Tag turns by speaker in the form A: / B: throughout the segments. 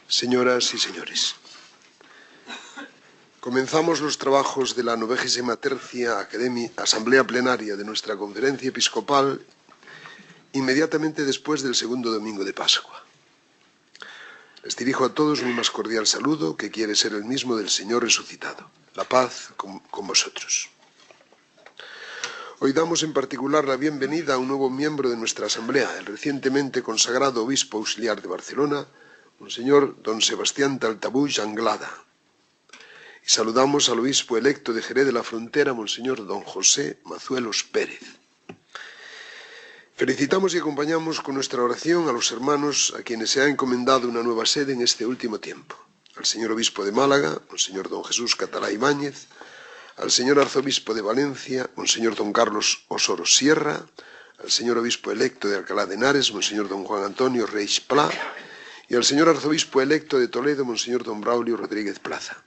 A: Señoras y señores, comenzamos los trabajos de la 93ª Asamblea Plenaria de nuestra Conferencia Episcopal inmediatamente después del segundo domingo de Pascua. Les dirijo a todos mi más cordial saludo, que quiere ser el mismo del Señor resucitado. La paz con vosotros. Hoy damos en particular la bienvenida a un nuevo miembro de nuestra Asamblea, el recientemente consagrado obispo auxiliar de Barcelona, Monseñor don Sebastián Taltabuix Anglada. Y saludamos al obispo electo de Jerez de la Frontera, Monseñor don José Mazuelos Pérez. Felicitamos y acompañamos con nuestra oración a los hermanos a quienes se ha encomendado una nueva sede en este último tiempo. Al señor obispo de Málaga, Monseñor don Jesús Catalá Ibáñez, al señor arzobispo de Valencia, Monseñor don Carlos Osoro Sierra, al señor obispo electo de Alcalá de Henares, Monseñor don Juan Antonio Reis Pla, y al señor arzobispo electo de Toledo, Monseñor don Braulio Rodríguez Plaza.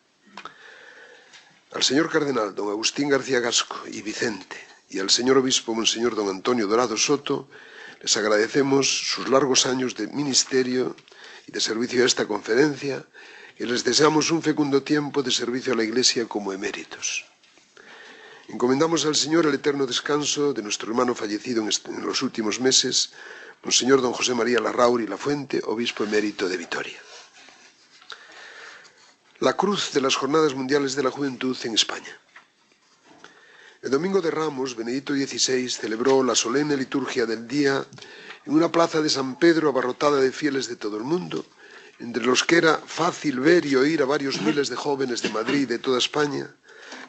A: Al señor cardenal don Agustín García Gasco y Vicente, y al señor obispo Monseñor don Antonio Dorado Soto, les agradecemos sus largos años de ministerio y de servicio a esta conferencia, y les deseamos un fecundo tiempo de servicio a la Iglesia como eméritos. Encomendamos al Señor el eterno descanso de nuestro hermano fallecido en los últimos meses, Monseñor don José María Larrauri Lafuente, obispo emérito de Vitoria. La cruz de las Jornadas Mundiales de la Juventud en España. El domingo de Ramos, Benedicto XVI celebró la solemne liturgia del día en una plaza de San Pedro abarrotada de fieles de todo el mundo, entre los que era fácil ver y oír a varios miles de jóvenes de Madrid y de toda España,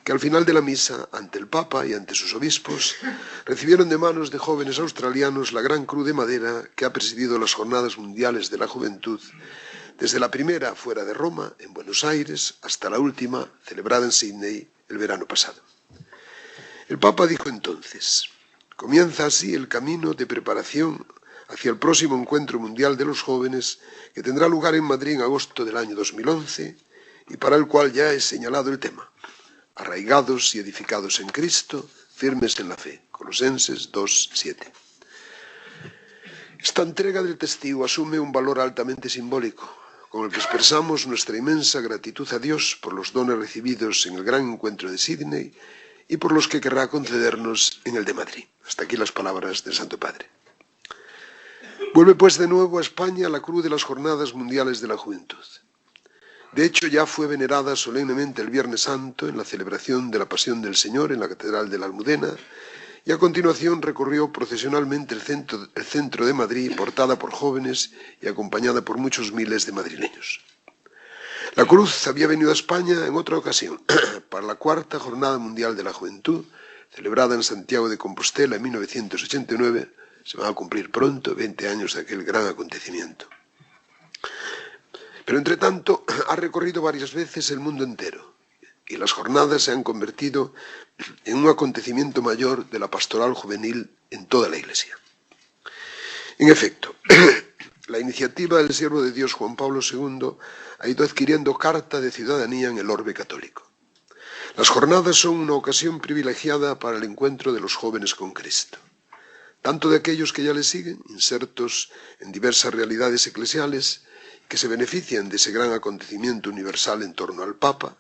A: que al final de la misa, ante el Papa y ante sus obispos, recibieron de manos de jóvenes australianos la gran cruz de madera que ha presidido las Jornadas Mundiales de la Juventud, desde la primera fuera de Roma, en Buenos Aires, hasta la última, celebrada en Sydney el verano pasado. El Papa dijo entonces: comienza así el camino de preparación hacia el próximo Encuentro Mundial de los Jóvenes, que tendrá lugar en Madrid en agosto del año 2011, y para el cual ya he señalado el tema: arraigados y edificados en Cristo, firmes en la fe. Colosenses 2:7. Esta entrega del testigo asume un valor altamente simbólico, con el que expresamos nuestra inmensa gratitud a Dios por los dones recibidos en el gran encuentro de Sydney y por los que querrá concedernos en el de Madrid. Hasta aquí las palabras del Santo Padre. Vuelve pues de nuevo a España la cruz de las Jornadas Mundiales de la Juventud. De hecho, ya fue venerada solemnemente el Viernes Santo en la celebración de la Pasión del Señor en la Catedral de la Almudena, y a continuación recorrió procesionalmente el centro de Madrid, portada por jóvenes y acompañada por muchos miles de madrileños. La cruz había venido a España en otra ocasión, para la Cuarta Jornada Mundial de la Juventud, celebrada en Santiago de Compostela en 1989. Se van a cumplir pronto 20 años de aquel gran acontecimiento. Pero entre tanto ha recorrido varias veces el mundo entero, y las jornadas se han convertido en un acontecimiento mayor de la pastoral juvenil en toda la Iglesia. En efecto, la iniciativa del siervo de Dios Juan Pablo II ha ido adquiriendo carta de ciudadanía en el orbe católico. Las jornadas son una ocasión privilegiada para el encuentro de los jóvenes con Cristo, tanto de aquellos que ya le siguen, insertos en diversas realidades eclesiales, que se benefician de ese gran acontecimiento universal en torno al Papa,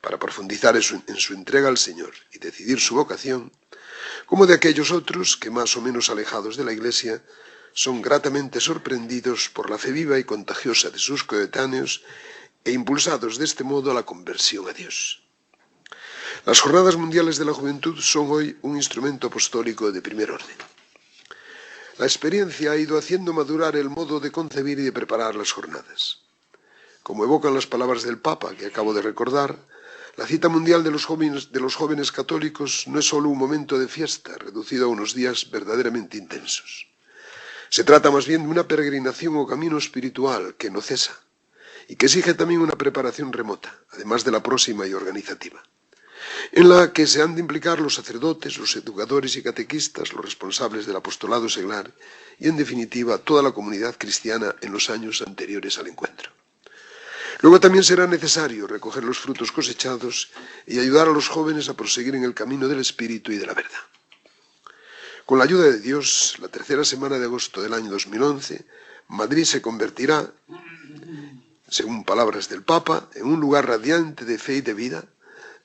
A: para profundizar en su entrega al Señor y decidir su vocación, como de aquellos otros que, más o menos alejados de la Iglesia, son gratamente sorprendidos por la fe viva y contagiosa de sus coetáneos e impulsados de este modo a la conversión a Dios. Las Jornadas Mundiales de la Juventud son hoy un instrumento apostólico de primer orden. La experiencia ha ido haciendo madurar el modo de concebir y de preparar las jornadas. Como evocan las palabras del Papa que acabo de recordar, la cita mundial de los jóvenes católicos no es solo un momento de fiesta reducido a unos días verdaderamente intensos. Se trata más bien de una peregrinación o camino espiritual que no cesa y que exige también una preparación remota, además de la próxima y organizativa, en la que se han de implicar los sacerdotes, los educadores y catequistas, los responsables del apostolado seglar y, en definitiva, toda la comunidad cristiana en los años anteriores al encuentro. Luego también será necesario recoger los frutos cosechados y ayudar a los jóvenes a proseguir en el camino del Espíritu y de la verdad. Con la ayuda de Dios, la tercera semana de agosto del año 2011, Madrid se convertirá según palabras del Papa, en un lugar radiante de fe y de vida,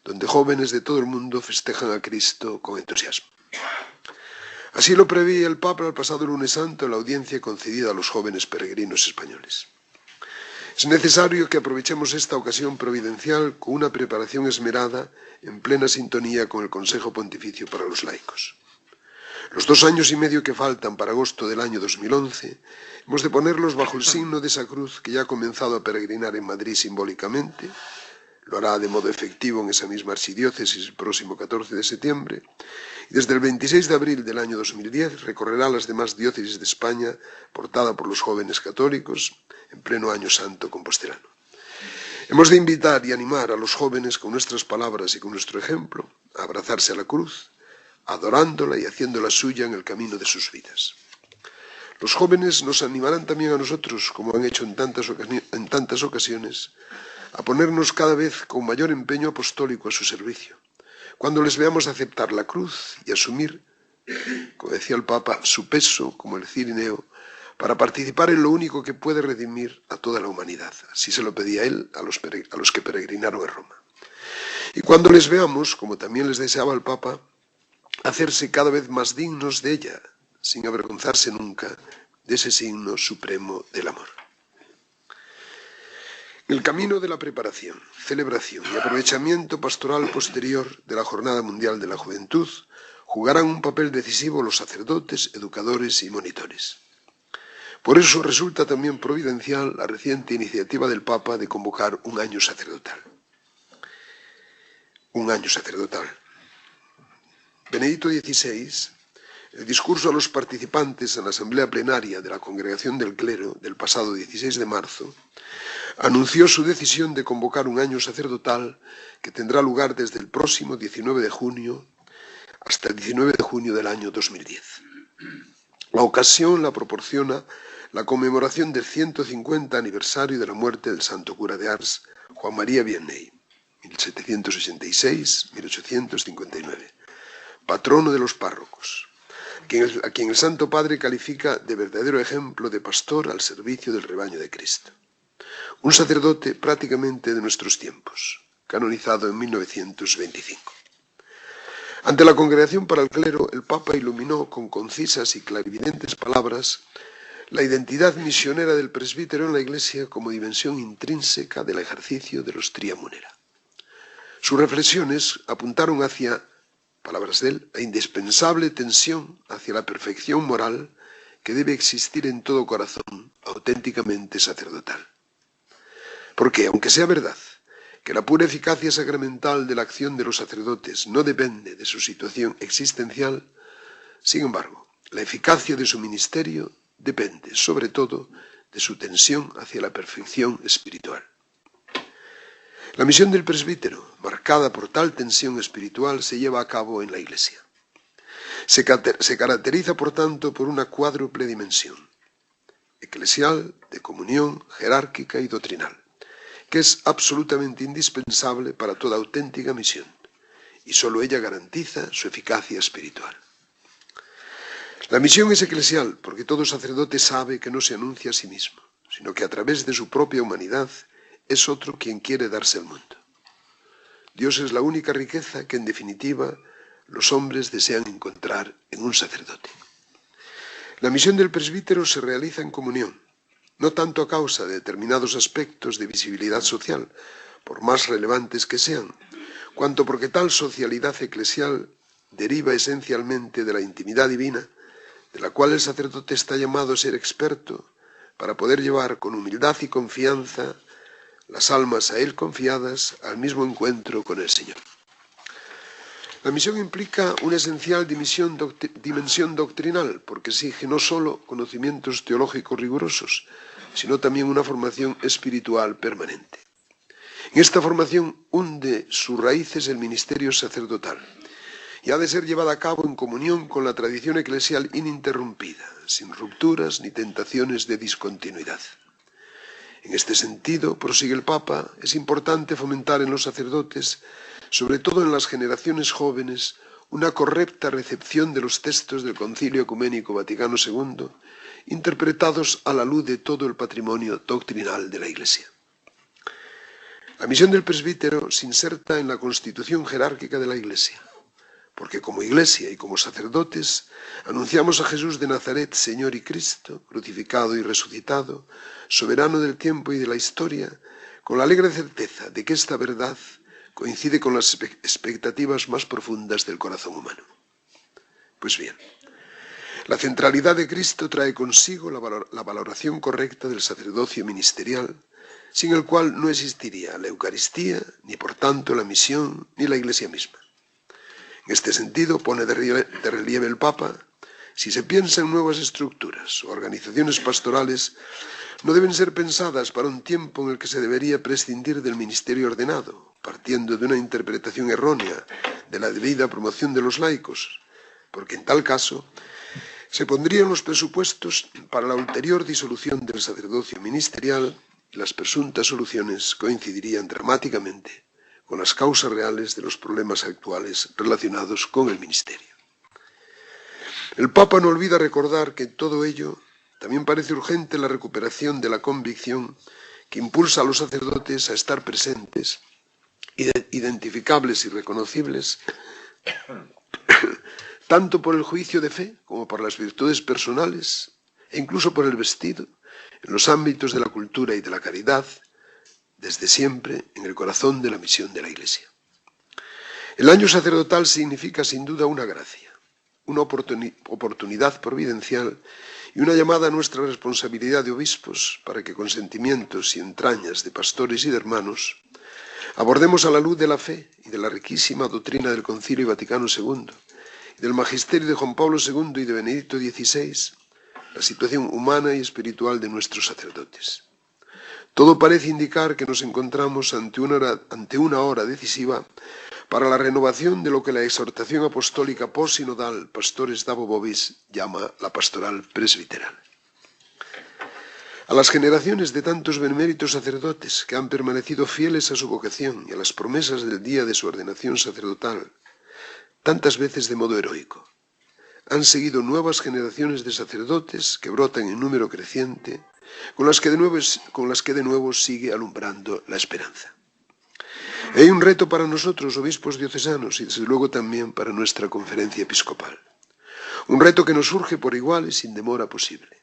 A: donde jóvenes de todo el mundo festejan a Cristo con entusiasmo. Así lo preveía el Papa el pasado lunes santo en la audiencia concedida a los jóvenes peregrinos españoles. Es necesario que aprovechemos esta ocasión providencial con una preparación esmerada en plena sintonía con el Consejo Pontificio para los Laicos. Los 2 años y medio que faltan para agosto del año 2011 hemos de ponerlos bajo el signo de esa cruz que ya ha comenzado a peregrinar en Madrid simbólicamente. Lo hará de modo efectivo en esa misma archidiócesis el próximo 14 de septiembre. Y desde el 26 de abril del año 2010 recorrerá las demás diócesis de España, portada por los jóvenes católicos, en pleno año santo compostelano. Hemos de invitar y animar a los jóvenes con nuestras palabras y con nuestro ejemplo a abrazarse a la cruz, adorándola y haciéndola suya en el camino de sus vidas. Los jóvenes nos animarán también a nosotros, como han hecho en tantas ocasiones, a ponernos cada vez con mayor empeño apostólico a su servicio, cuando les veamos aceptar la cruz y asumir, como decía el Papa, su peso como el cirineo, para participar en lo único que puede redimir a toda la humanidad. Así se lo pedía él a los que peregrinaron a Roma. Y cuando les veamos, como también les deseaba el Papa, hacerse cada vez más dignos de ella, sin avergonzarse nunca de ese signo supremo del amor. El camino de la preparación, celebración y aprovechamiento pastoral posterior de la Jornada Mundial de la Juventud jugarán un papel decisivo los sacerdotes, educadores y monitores. Por eso resulta también providencial la reciente iniciativa del Papa de convocar un año sacerdotal. Un año sacerdotal. Benedicto XVI, el discurso a los participantes en la asamblea plenaria de la Congregación del Clero del pasado 16 de marzo, anunció su decisión de convocar un año sacerdotal que tendrá lugar desde el próximo 19 de junio hasta el 19 de junio del año 2010. La ocasión la proporciona la conmemoración del 150 aniversario de la muerte del santo cura de Ars, Juan María Vianney, 1766-1859, patrono de los párrocos, a quien el Santo Padre califica de verdadero ejemplo de pastor al servicio del rebaño de Cristo. Un sacerdote prácticamente de nuestros tiempos, canonizado en 1925. Ante la Congregación para el Clero, el Papa iluminó con concisas y clarividentes palabras la identidad misionera del presbítero en la Iglesia como dimensión intrínseca del ejercicio de los tria munera. Sus reflexiones apuntaron hacia, palabras de él, la indispensable tensión hacia la perfección moral que debe existir en todo corazón auténticamente sacerdotal. Porque, aunque sea verdad que la pura eficacia sacramental de la acción de los sacerdotes no depende de su situación existencial, sin embargo, la eficacia de su ministerio depende, sobre todo, de su tensión hacia la perfección espiritual. La misión del presbítero, marcada por tal tensión espiritual, se lleva a cabo en la Iglesia. Se caracteriza, por tanto, por una cuádruple dimensión: eclesial, de comunión, jerárquica y doctrinal, que es absolutamente indispensable para toda auténtica misión, y sólo ella garantiza su eficacia espiritual. La misión es eclesial porque todo sacerdote sabe que no se anuncia a sí mismo, sino que a través de su propia humanidad es otro quien quiere darse al mundo. Dios es la única riqueza que, en definitiva, los hombres desean encontrar en un sacerdote. La misión del presbítero se realiza en comunión, no tanto a causa de determinados aspectos de visibilidad social, por más relevantes que sean, cuanto porque tal socialidad eclesial deriva esencialmente de la intimidad divina, de la cual el sacerdote está llamado a ser experto, para poder llevar con humildad y confianza las almas a él confiadas al mismo encuentro con el Señor. La misión implica una esencial dimensión doctrinal, porque exige no solo conocimientos teológicos rigurosos, sino también una formación espiritual permanente. En esta formación hunde sus raíces el ministerio sacerdotal, y ha de ser llevada a cabo en comunión con la tradición eclesial ininterrumpida, sin rupturas ni tentaciones de discontinuidad. En este sentido, prosigue el Papa, es importante fomentar en los sacerdotes, sobre todo en las generaciones jóvenes, una correcta recepción de los textos del Concilio Ecuménico Vaticano II, interpretados a la luz de todo el patrimonio doctrinal de la Iglesia. La misión del presbítero se inserta en la constitución jerárquica de la Iglesia, porque como Iglesia y como sacerdotes anunciamos a Jesús de Nazaret, Señor y Cristo, crucificado y resucitado, soberano del tiempo y de la historia, con la alegre certeza de que esta verdad coincide con las expectativas más profundas del corazón humano. Pues bien, la centralidad de Cristo trae consigo la valoración correcta del sacerdocio ministerial, sin el cual no existiría la Eucaristía, ni por tanto la misión, ni la Iglesia misma. En este sentido, pone de relieve el Papa, si se piensa en nuevas estructuras o organizaciones pastorales, no deben ser pensadas para un tiempo en el que se debería prescindir del ministerio ordenado, partiendo de una interpretación errónea de la debida promoción de los laicos, porque en tal caso se pondrían los presupuestos para la ulterior disolución del sacerdocio ministerial y las presuntas soluciones coincidirían dramáticamente con las causas reales de los problemas actuales relacionados con el ministerio. El Papa no olvida recordar que en todo ello también parece urgente la recuperación de la convicción que impulsa a los sacerdotes a estar presentes, identificables y reconocibles, tanto por el juicio de fe como por las virtudes personales e incluso por el vestido, en los ámbitos de la cultura y de la caridad, desde siempre en el corazón de la misión de la Iglesia. El año sacerdotal significa sin duda una gracia, una oportunidad providencial y una llamada a nuestra responsabilidad de obispos para que con sentimientos y entrañas de pastores y de hermanos abordemos a la luz de la fe y de la riquísima doctrina del Concilio Vaticano II y del magisterio de Juan Pablo II y de Benedicto XVI la situación humana y espiritual de nuestros sacerdotes. Todo parece indicar que nos encontramos ante una hora decisiva para la renovación de lo que la exhortación apostólica postsinodal Pastores Dabo Vobis llama la pastoral presbiteral. A las generaciones de tantos beneméritos sacerdotes que han permanecido fieles a su vocación y a las promesas del día de su ordenación sacerdotal, tantas veces de modo heroico, han seguido nuevas generaciones de sacerdotes que brotan en número creciente, con las que de nuevo sigue alumbrando la esperanza. Hay un reto para nosotros, obispos diocesanos, y desde luego también para nuestra conferencia episcopal. Un reto que nos surge por igual y sin demora posible.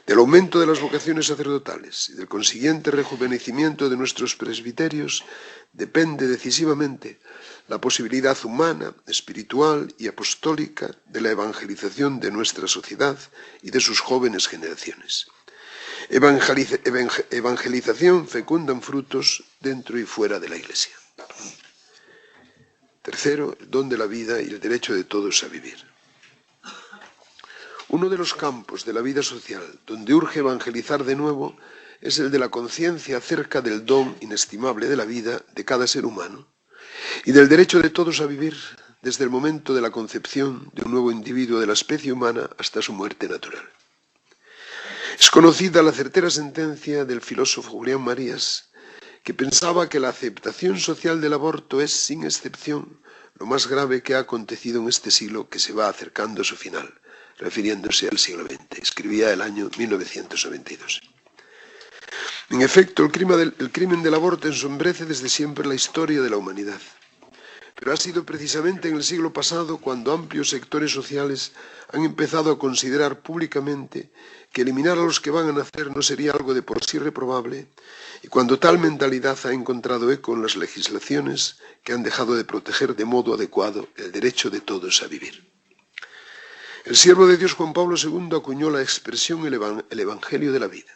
A: Del aumento de las vocaciones sacerdotales y del consiguiente rejuvenecimiento de nuestros presbiterios depende decisivamente la posibilidad humana, espiritual y apostólica de la evangelización de nuestra sociedad y de sus jóvenes generaciones. Evangelización fecunda en frutos dentro y fuera de la Iglesia. Tercero, el don de la vida y el derecho de todos a vivir. Uno de los campos de la vida social donde urge evangelizar de nuevo es el de la conciencia acerca del don inestimable de la vida de cada ser humano y del derecho de todos a vivir desde el momento de la concepción de un nuevo individuo de la especie humana hasta su muerte natural. Es conocida la certera sentencia del filósofo Julián Marías, que pensaba que la aceptación social del aborto es, sin excepción, lo más grave que ha acontecido en este siglo que se va acercando a su final, refiriéndose al siglo XX. Escribía el año 1992. En efecto, el crimen del aborto ensombrece desde siempre la historia de la humanidad. Pero ha sido precisamente en el siglo pasado cuando amplios sectores sociales han empezado a considerar públicamente que eliminar a los que van a nacer no sería algo de por sí reprobable, y cuando tal mentalidad ha encontrado eco en las legislaciones que han dejado de proteger de modo adecuado el derecho de todos a vivir. El siervo de Dios Juan Pablo II acuñó la expresión el Evangelio de la vida,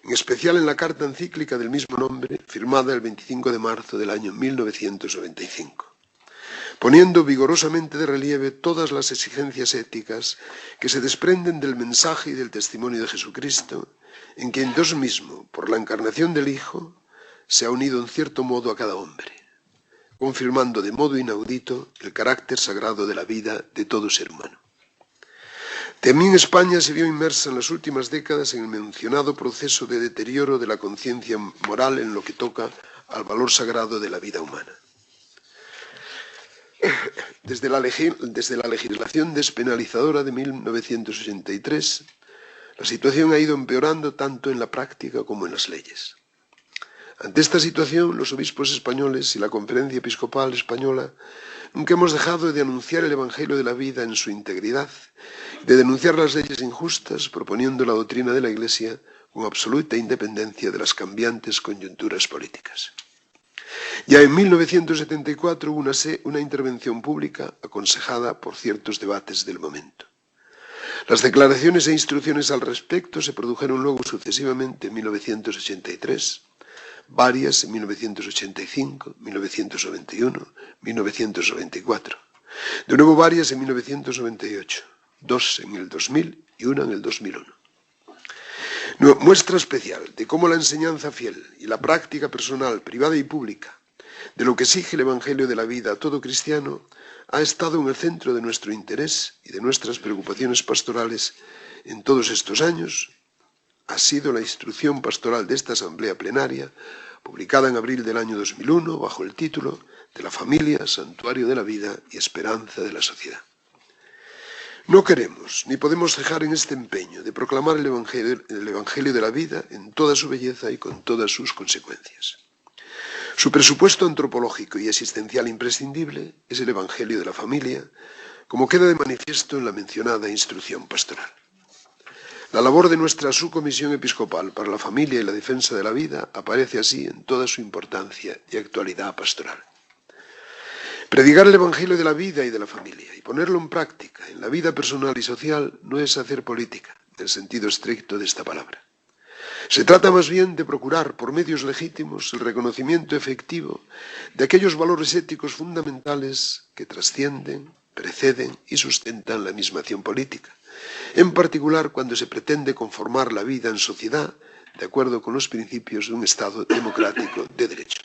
A: en especial en la carta encíclica del mismo nombre, firmada el 25 de marzo del año 1995. Poniendo vigorosamente de relieve todas las exigencias éticas que se desprenden del mensaje y del testimonio de Jesucristo, en quien Dios mismo, por la encarnación del Hijo, se ha unido en cierto modo a cada hombre, confirmando de modo inaudito el carácter sagrado de la vida de todo ser humano. También España se vio inmersa en las últimas décadas en el mencionado proceso de deterioro de la conciencia moral en lo que toca al valor sagrado de la vida humana. Desde la legislación despenalizadora de 1983, la situación ha ido empeorando tanto en la práctica como en las leyes. Ante esta situación, los obispos españoles y la Conferencia Episcopal Española nunca hemos dejado de anunciar el Evangelio de la vida en su integridad, de denunciar las leyes injustas, proponiendo la doctrina de la Iglesia con absoluta independencia de las cambiantes coyunturas políticas. Ya en 1974 hubo una intervención pública aconsejada por ciertos debates del momento. Las declaraciones e instrucciones al respecto se produjeron luego sucesivamente en 1983, varias en 1985, 1991, 1994, de nuevo varias en 1998, dos en el 2000 y una en el 2001. Muestra especial de cómo la enseñanza fiel y la práctica personal, privada y pública, de lo que exige el Evangelio de la vida a todo cristiano, ha estado en el centro de nuestro interés y de nuestras preocupaciones pastorales en todos estos años, ha sido la instrucción pastoral de esta asamblea plenaria, publicada en abril del año 2001, bajo el título de la familia, santuario de la vida y esperanza de la sociedad. No queremos ni podemos cejar en este empeño de proclamar el Evangelio de la vida en toda su belleza y con todas sus consecuencias. Su presupuesto antropológico y existencial imprescindible es el Evangelio de la familia, como queda de manifiesto en la mencionada instrucción pastoral. La labor de nuestra subcomisión episcopal para la familia y la defensa de la vida aparece así en toda su importancia y actualidad pastoral. Predicar el Evangelio de la vida y de la familia y ponerlo en práctica en la vida personal y social no es hacer política, en el sentido estricto de esta palabra. Se trata más bien de procurar, por medios legítimos, el reconocimiento efectivo de aquellos valores éticos fundamentales que trascienden, preceden y sustentan la misma acción política, en particular cuando se pretende conformar la vida en sociedad de acuerdo con los principios de un Estado democrático de derecho.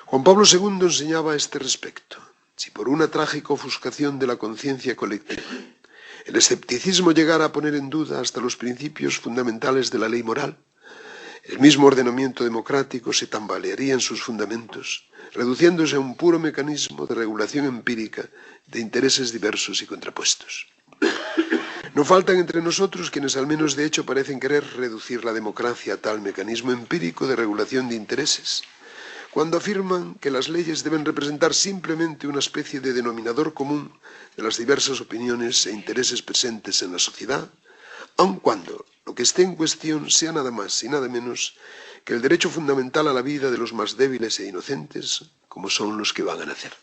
A: Juan Pablo II enseñaba a este respecto: si por una trágica ofuscación de la conciencia colectiva el escepticismo llegara a poner en duda hasta los principios fundamentales de la ley moral, el mismo ordenamiento democrático se tambalearía en sus fundamentos, reduciéndose a un puro mecanismo de regulación empírica de intereses diversos y contrapuestos. No faltan entre nosotros quienes al menos de hecho parecen querer reducir la democracia a tal mecanismo empírico de regulación de intereses, cuando afirman que las leyes deben representar simplemente una especie de denominador común de las diversas opiniones e intereses presentes en la sociedad, aun cuando lo que esté en cuestión sea nada más y nada menos que el derecho fundamental a la vida de los más débiles e inocentes, como son los que van a nacer.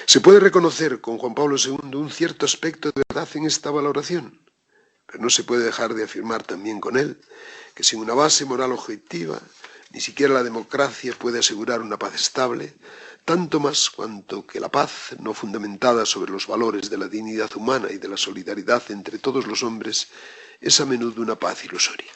A: Se puede reconocer con Juan Pablo II un cierto aspecto de verdad en esta valoración, pero no se puede dejar de afirmar también con él que sin una base moral objetiva, ni siquiera la democracia puede asegurar una paz estable, tanto más cuanto que la paz, no fundamentada sobre los valores de la dignidad humana y de la solidaridad entre todos los hombres, es a menudo una paz ilusoria.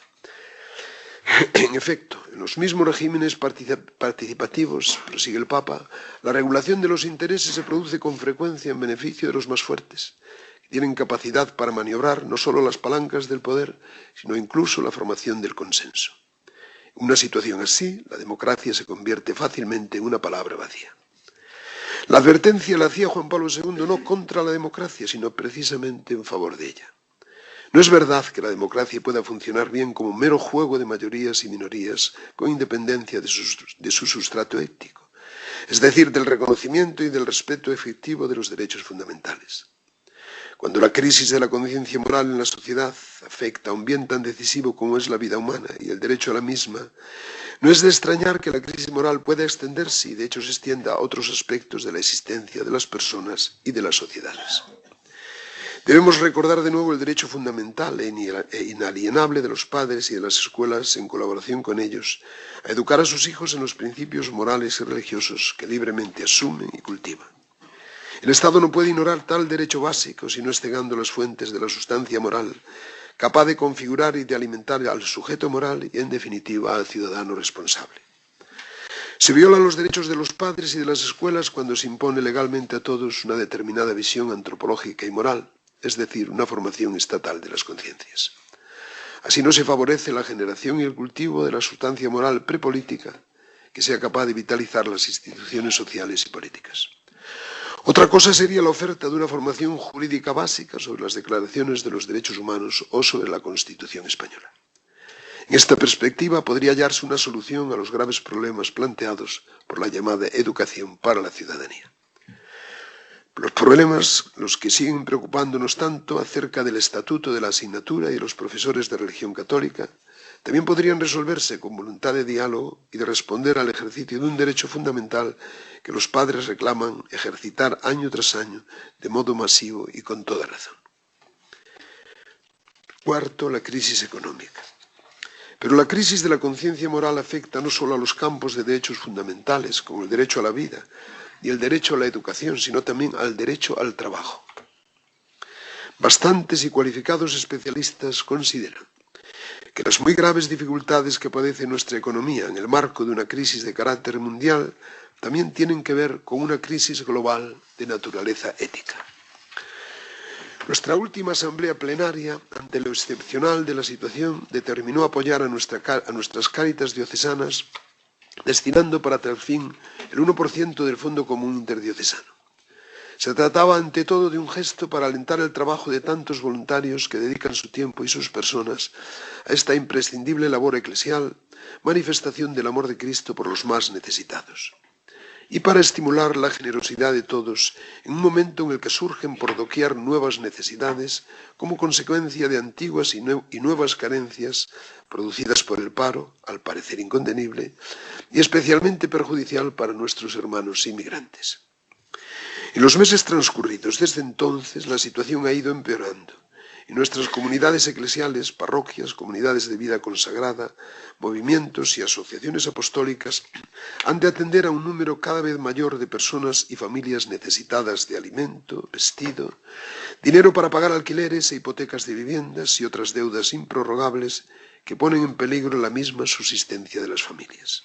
A: En efecto, en los mismos regímenes participativos, prosigue el Papa, la regulación de los intereses se produce con frecuencia en beneficio de los más fuertes, que tienen capacidad para maniobrar no solo las palancas del poder, sino incluso la formación del consenso. En una situación así, la democracia se convierte fácilmente en una palabra vacía. La advertencia la hacía Juan Pablo II no contra la democracia, sino precisamente en favor de ella. No es verdad que la democracia pueda funcionar bien como mero juego de mayorías y minorías, con independencia de su sustrato ético, es decir, del reconocimiento y del respeto efectivo de los derechos fundamentales. Cuando la crisis de la conciencia moral en la sociedad afecta a un bien tan decisivo como es la vida humana y el derecho a la misma, no es de extrañar que la crisis moral pueda extenderse y de hecho se extienda a otros aspectos de la existencia de las personas y de las sociedades. Debemos recordar de nuevo el derecho fundamental e inalienable de los padres y de las escuelas, en colaboración con ellos, a educar a sus hijos en los principios morales y religiosos que libremente asumen y cultivan. El Estado no puede ignorar tal derecho básico si no es cegando las fuentes de la sustancia moral, capaz de configurar y de alimentar al sujeto moral y, en definitiva, al ciudadano responsable. Se violan los derechos de los padres y de las escuelas cuando se impone legalmente a todos una determinada visión antropológica y moral, es decir, una formación estatal de las conciencias. Así no se favorece la generación y el cultivo de la sustancia moral prepolítica que sea capaz de vitalizar las instituciones sociales y políticas. Otra cosa sería la oferta de una formación jurídica básica sobre las declaraciones de los derechos humanos o sobre la Constitución española. En esta perspectiva podría hallarse una solución a los graves problemas planteados por la llamada educación para la ciudadanía. Los problemas, los que siguen preocupándonos tanto acerca del estatuto de la asignatura y de los profesores de religión católica, también podrían resolverse con voluntad de diálogo y de responder al ejercicio de un derecho fundamental que los padres reclaman ejercitar año tras año de modo masivo y con toda razón. Cuarto, la crisis económica. Pero la crisis de la conciencia moral afecta no solo a los campos de derechos fundamentales, como el derecho a la vida y el derecho a la educación, sino también al derecho al trabajo. Bastantes y cualificados especialistas consideran que las muy graves dificultades que padece nuestra economía en el marco de una crisis de carácter mundial también tienen que ver con una crisis global de naturaleza ética. Nuestra última asamblea plenaria, ante lo excepcional de la situación, determinó apoyar a nuestras Cáritas diocesanas, destinando para tal fin el 1% del Fondo Común Interdiocesano. Se trataba ante todo de un gesto para alentar el trabajo de tantos voluntarios que dedican su tiempo y sus personas a esta imprescindible labor eclesial, manifestación del amor de Cristo por los más necesitados. Y para estimular la generosidad de todos en un momento en el que surgen por doquier nuevas necesidades como consecuencia de antiguas y nuevas carencias producidas por el paro, al parecer incontenible, y especialmente perjudicial para nuestros hermanos inmigrantes. En los meses transcurridos desde entonces la situación ha ido empeorando y nuestras comunidades eclesiales, parroquias, comunidades de vida consagrada, movimientos y asociaciones apostólicas han de atender a un número cada vez mayor de personas y familias necesitadas de alimento, vestido, dinero para pagar alquileres e hipotecas de viviendas y otras deudas improrrogables que ponen en peligro la misma subsistencia de las familias.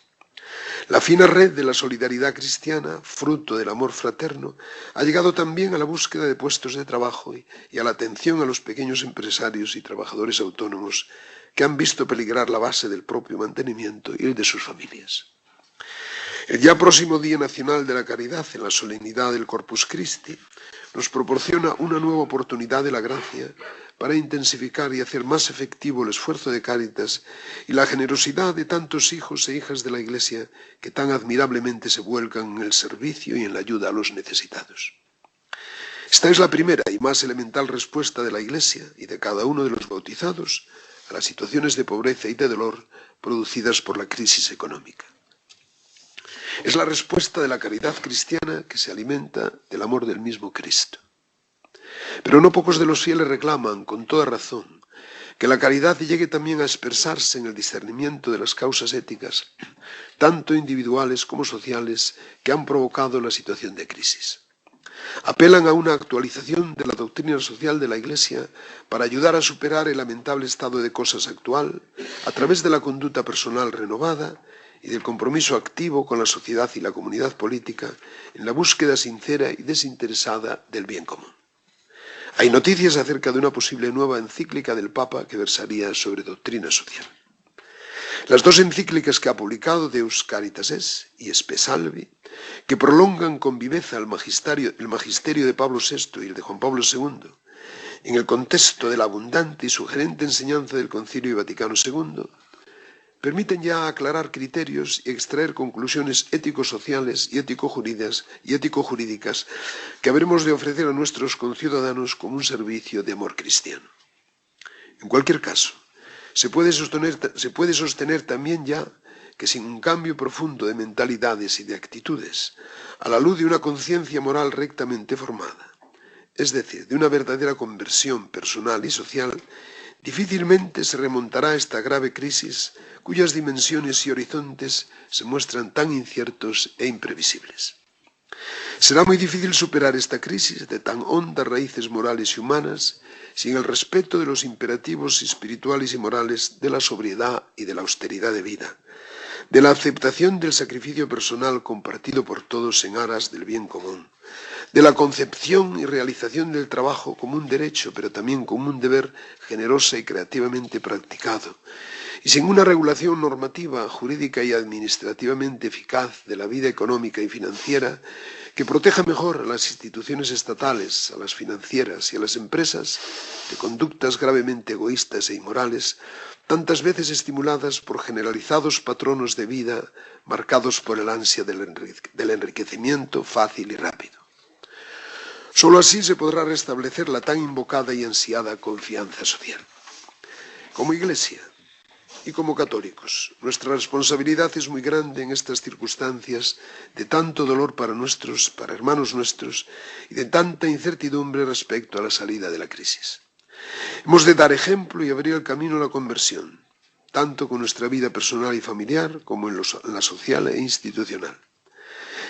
A: La fina red de la solidaridad cristiana, fruto del amor fraterno, ha llegado también a la búsqueda de puestos de trabajo y a la atención a los pequeños empresarios y trabajadores autónomos que han visto peligrar la base del propio mantenimiento y el de sus familias. El ya próximo Día Nacional de la Caridad, en la solemnidad del Corpus Christi, nos proporciona una nueva oportunidad de la gracia para intensificar y hacer más efectivo el esfuerzo de Cáritas y la generosidad de tantos hijos e hijas de la Iglesia que tan admirablemente se vuelcan en el servicio y en la ayuda a los necesitados. Esta es la primera y más elemental respuesta de la Iglesia y de cada uno de los bautizados a las situaciones de pobreza y de dolor producidas por la crisis económica. Es la respuesta de la caridad cristiana que se alimenta del amor del mismo Cristo. Pero no pocos de los fieles reclaman, con toda razón, que la caridad llegue también a expresarse en el discernimiento de las causas éticas, tanto individuales como sociales, que han provocado la situación de crisis. Apelan a una actualización de la doctrina social de la Iglesia para ayudar a superar el lamentable estado de cosas actual a través de la conducta personal renovada y del compromiso activo con la sociedad y la comunidad política en la búsqueda sincera y desinteresada del bien común. Hay noticias acerca de una posible nueva encíclica del Papa que versaría sobre doctrina social. Las dos encíclicas que ha publicado, Deus Caritas Es y Spe Salvi, que prolongan con viveza el magisterio de Pablo VI y el de Juan Pablo II, en el contexto de la abundante y sugerente enseñanza del Concilio Vaticano II, permiten ya aclarar criterios y extraer conclusiones ético-sociales y ético-jurídicas que habremos de ofrecer a nuestros conciudadanos como un servicio de amor cristiano. En cualquier caso, se puede sostener también ya que sin un cambio profundo de mentalidades y de actitudes, a la luz de una conciencia moral rectamente formada, es decir, de una verdadera conversión personal y social, difícilmente se remontará a esta grave crisis cuyas dimensiones y horizontes se muestran tan inciertos e imprevisibles. Será muy difícil superar esta crisis de tan hondas raíces morales y humanas sin el respeto de los imperativos espirituales y morales de la sobriedad y de la austeridad de vida, de la aceptación del sacrificio personal compartido por todos en aras del bien común, de la concepción y realización del trabajo como un derecho, pero también como un deber generosa y creativamente practicado, y sin una regulación normativa, jurídica y administrativamente eficaz de la vida económica y financiera que proteja mejor a las instituciones estatales, a las financieras y a las empresas de conductas gravemente egoístas e inmorales, tantas veces estimuladas por generalizados patronos de vida marcados por el ansia del enriquecimiento fácil y rápido. Solo así se podrá restablecer la tan invocada y ansiada confianza social. Como Iglesia y como católicos, nuestra responsabilidad es muy grande en estas circunstancias de tanto dolor para hermanos nuestros y de tanta incertidumbre respecto a la salida de la crisis. Hemos de dar ejemplo y abrir el camino a la conversión, tanto con nuestra vida personal y familiar como en la social e institucional.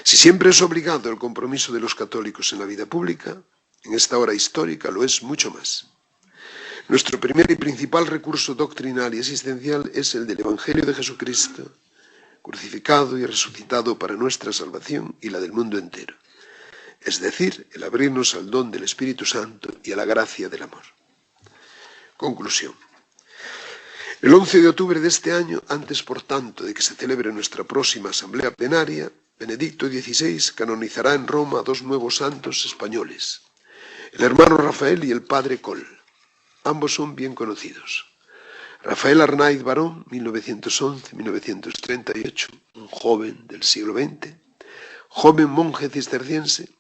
A: Si siempre es obligado el compromiso de los católicos en la vida pública, en esta hora histórica lo es mucho más. Nuestro primer y principal recurso doctrinal y existencial es el del Evangelio de Jesucristo, crucificado y resucitado para nuestra salvación y la del mundo entero, es decir, el abrirnos al don del Espíritu Santo y a la gracia del amor. Conclusión. El 11 de octubre de este año, antes por tanto de que se celebre nuestra próxima asamblea plenaria, Benedicto XVI canonizará en Roma a dos nuevos santos españoles, el hermano Rafael y el padre Coll. Ambos son bien conocidos. Rafael Arnaiz Barón, 1911-1938, un joven del siglo XX, joven monje cisterciense,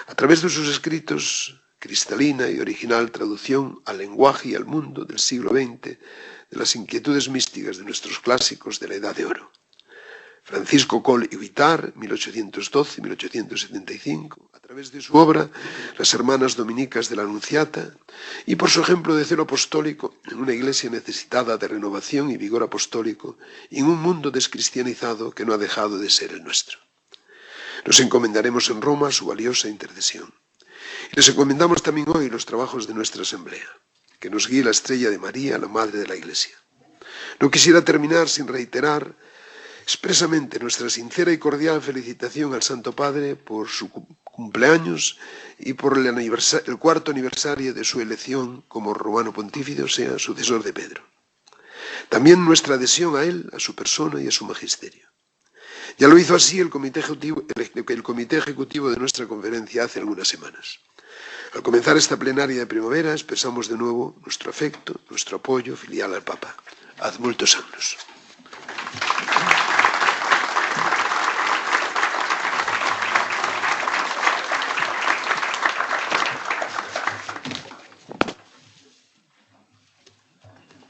A: a través de sus escritos, cristalina y original traducción al lenguaje y al mundo del siglo XX de las inquietudes místicas de nuestros clásicos de la Edad de Oro. Francisco Coll y Guitart, 1812-1875, a través de su obra Las Hermanas Dominicas de la Anunciata, y por su ejemplo de celo apostólico en una iglesia necesitada de renovación y vigor apostólico y en un mundo descristianizado que no ha dejado de ser el nuestro. Nos encomendaremos en Roma a su valiosa intercesión. Y les encomendamos también hoy los trabajos de nuestra asamblea, que nos guíe la estrella de María, la Madre de la Iglesia. No quisiera terminar sin reiterar expresamente nuestra sincera y cordial felicitación al Santo Padre por su cumpleaños y por el cuarto aniversario de su elección como romano pontífice, o sea, sucesor de Pedro. También nuestra adhesión a él, a su persona y a su magisterio. Ya lo hizo así el comité ejecutivo de nuestra conferencia hace algunas semanas. Al comenzar esta plenaria de primavera expresamos de nuevo nuestro afecto, nuestro apoyo filial al Papa. Ad multos annos.